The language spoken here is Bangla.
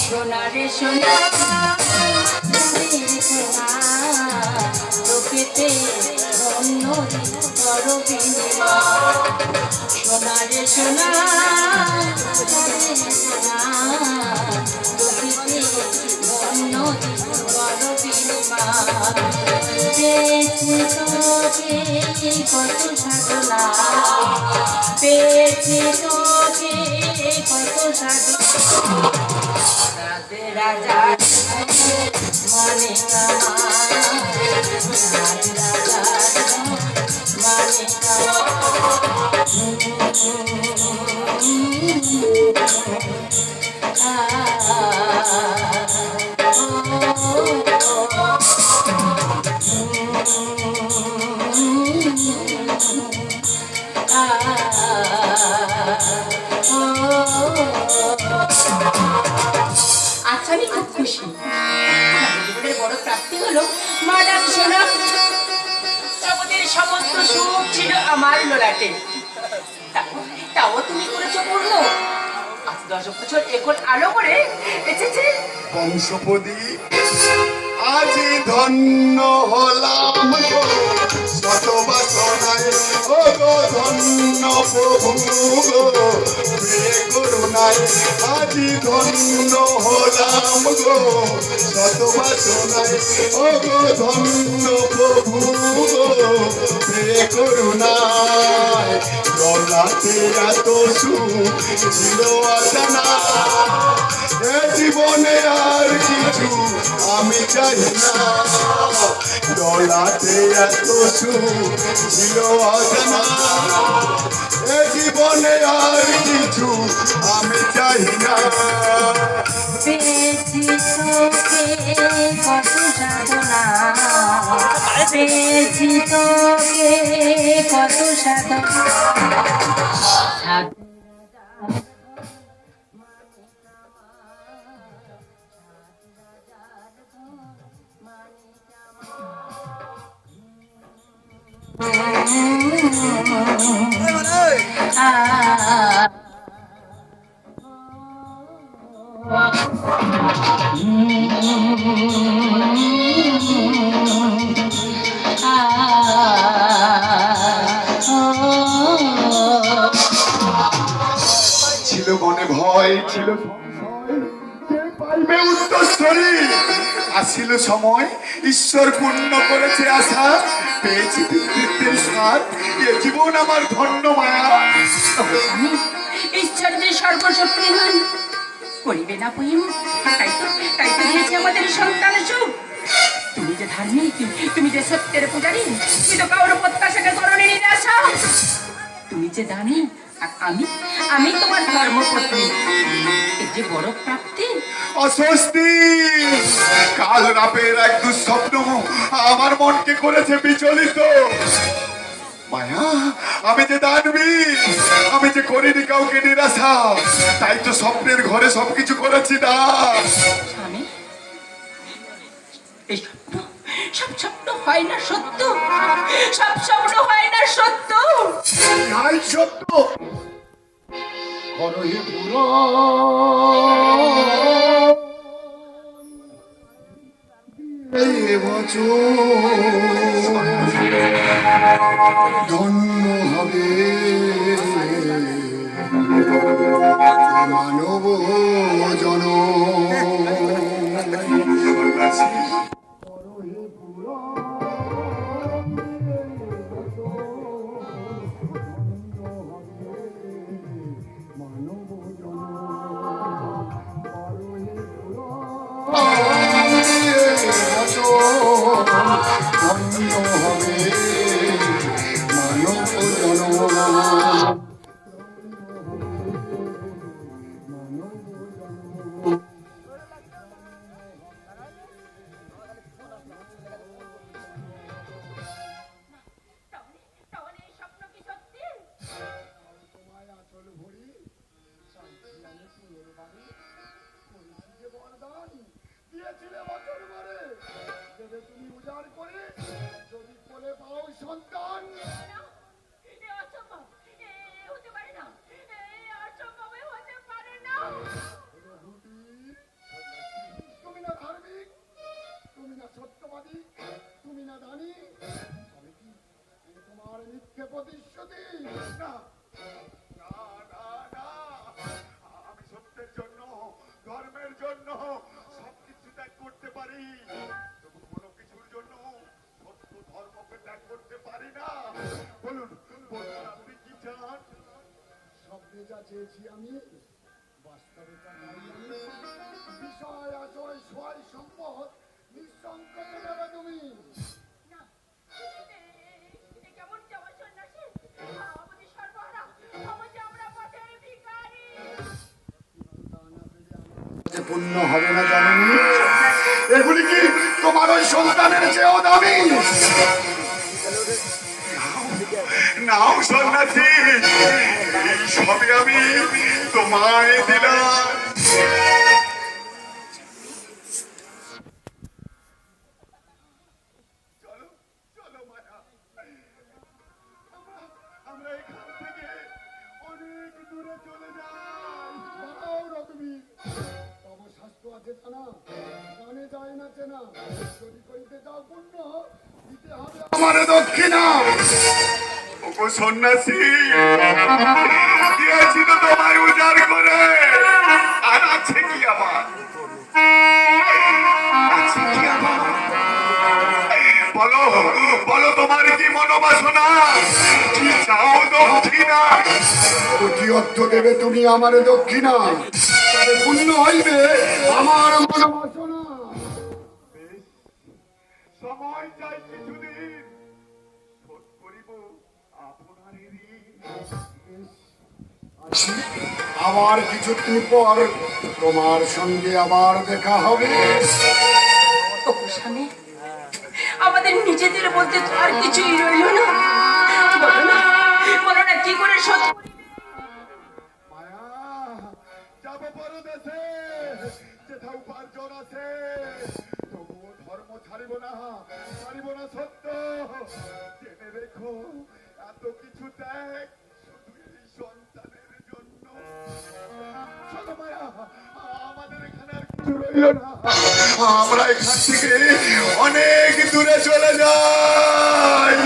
সোনারে সোনা লোকেতে ধন্য বড় বিনিমা সোনারে সোনা লোকেতে ধন্য বড় বিনিমা পেয়েছি তোকে কত সাধনা পেয়েছি তোকে কত সাধনা রাজা মালিক রাজা মালিক আচ্ছা আমি খুব খুশি জীবনের বড় প্রাপ্তি হলো মা ডাক শোনা জগতের সমস্ত সুখ ছিল আমার ললাটে তাও তুমি করেছো পূর্ণ 10 বছর এখন আলো করে এসেছে বংশপদী আজি ধন্য হলাম শত বাসনায় ও গো ধন্য প্রভু গো প্রিয় করুণায় আজি ধন্য হলাম গো শত বাসনায় ও গো ধন্য প্রভু গো প্রিয় করুণায় ললাটে এত সুখ ছিল অজানা এ জীবনে আর কিছু আমি চাই না ললাটে এত সুখ ছিল অজানা এ জীবনে আর কিছু আমি চাই না পেয়েছি তোকে কত সাধনা পেয়েছি তোকে কত সাধনা ছিল মনে ভয় ছিল পাইবে উত্তরস্বরী আসিল সময় ঈশ্বর পূর্ণ করেছে আশা পেয়েছি পিতৃত্বের স্বাদ এ জীবন আমার ধন্য মায়া ঈশ্বর যে সর্বশক্তিমান করিবে না পহিম তাই তো দিয়েছে আমাদের সন্তান সুখ তুমি যে ধার্মিক তুমি যে সত্যের পূজারী তুমি তো কারোর প্রত্যাশাকে করণে নিরাশা তুমি যে দানি আর আমি তোমার ধর্মপত্নী এই যে বড় প্রাপ্তি অস্বস্তি কাল রাতের এক দুঃস্বপ্ন আমার মনকে করেছে বিচলিত মায়া আমি যে দানবী আমি যে করিনি কাউকে নিরাশা তাই তো স্বপ্নের ঘরে সবকিছু করেছি না স্বামী এই সব স্বপ্ন হয় না সত্য সব স্বপ্ন হয় না সত্য তাই সত্য করহি পুরো এই বছর ধন্য হবে মানব জন ধন্য হবে মানব জন ছিলে বছর মারে দেবে তুমি উজাড় করে যদি কোলে পাও সন্তান। না, এ অসম্ভব, এ হতে পারে না, এ অসম্ভব, এ হতে পারে না। রঘুটি, তুমি না ধার্মিক, তুমি না সত্যবাদী, তুমি না দানি, তবে কি এ তোমার মিথ্যে প্রতিশ্রুতি? না না না না, আমি সত্যের জন্য, ধর্মের জন্য সবকিছু ত্যাগ করতে পারি, তবু কোনো কিছুর জন্য সত্য ধর্মকে ত্যাগ করতে পারি না। বলুন বলুন, আপনি কি চান? স্বপ্নে যা চেয়েছি আমি, বাস্তবে তা নাই আমি। বিষয় আশয় সয় সম্পদ নিঃসংকোচে নেবে তুমি। না, এ কেমন যাওয়া সন্ন্যাসী? আমাদের সর্বহারা, আমাদের আমরা পথের ভিখারি। তা না পেলে আমার যে পুণ্য হবে না জানেনি? এগুলি কি তোমার ওই সন্তানের চেয়েও দামি? নাও সন্ন্যাসী, এই সবে আমি তোমায় দিলাম। চলো চলো মায়া, আমরা এখান থেকে অনেক দূরে চলে যাই। দাঁড়াও রঘুবীর, তব শাস্ত্র আছে জানা, জানে যায় না চেনা। যদি করিতে যাও পুণ্য, দিতে হবে আমার দক্ষিণা। ওগো সন্ন্যাসী, দিয়েছি তো তোমায় উজাড় করে, আর আছে কি আমার? আছে কি আমার? বলো বলো, তোমার কি মনোবাসনা? কি চাও দক্ষিণা? কোটি অর্থ দেবে তুমি আমার দক্ষিণা, তবে পুণ্য হইবে আমার মনোবাসনা। বেশ, সময় চাই কিছুদিন, শোধ করিব আপনার ঋণ। আছি, আবার কিছুদিন পর তোমার সঙ্গে আবার দেখা হবে। ওগো স্বামী, আমাদের নিজেদের বলতে তো আর কিছুই রইল না। বলো না, বলো না, কি করে শোধ করিবে? মায়া, যাবো পরদেশে, যেথা উপার্জন আছে, তবুও ধর্ম ছাড়িব না, ছাড়িব না সত্য। জেনে রেখো, এত কিছু ত্যাগ শুধু এই সন্তানের জন্য। চলো মায়া, আমাদের এখানে আর কিছু রইল না, আমরা এখান থেকে অনেক দূরে চলে যাই।